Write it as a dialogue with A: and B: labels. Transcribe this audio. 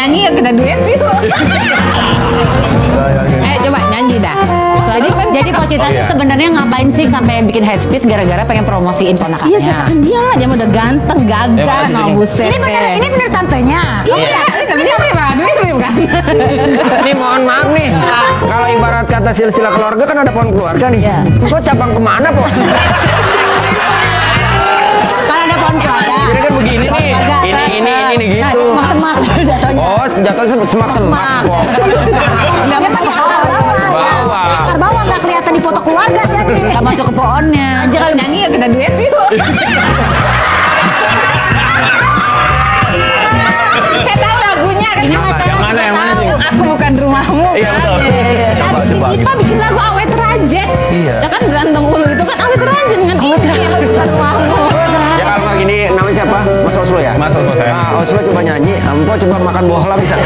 A: nyanyi ya kita duet yuk. Coba nyanyi dah.
B: Jadi Pochita tuh sebenarnya ngapain sih sampai bikin head speed gara-gara pengen promosiin ponakannya?
A: Iya, cetakan dia lah, dia udah ganteng, gagah, no buset.
C: Ini bener tantenya.
A: Iya, mirip kan.
D: Nih mohon maaf nih, kalau ibarat kata silsilah keluarga kan ada pohon keluarga nih. Kok cabang kemana po?
B: Kan ada pohon keluarga.
D: Jadi kan begini nih, ini gitu.
B: Nah, itu semak-semak jatuhnya.
D: Oh, jatuhnya semak-semak kok.
B: Nggak mesti
C: Akar bawah. Akar bawah nggak kelihatan di foto keluarga jadi.
B: nggak masuk ke pohonnya.
A: Jangan nyanyi ya kita duet yuk. Saya tahu lagunya kan.
D: Yang mana sih?
A: Aku bukan rumahmu.
E: Iya, betul.
A: Kan si Dipa bikin lagu awet rajet.
E: Iya.
A: Ya kan berantem ulu itu kan awet rajet kan. Iya, bukan rumahmu.
D: Ya kalau gini namanya siapa? Mas Oslo ya?
E: Mas Oslo saya.
D: Nah, Oslo coba nyanyi, Ampo coba makan bohlam bisa.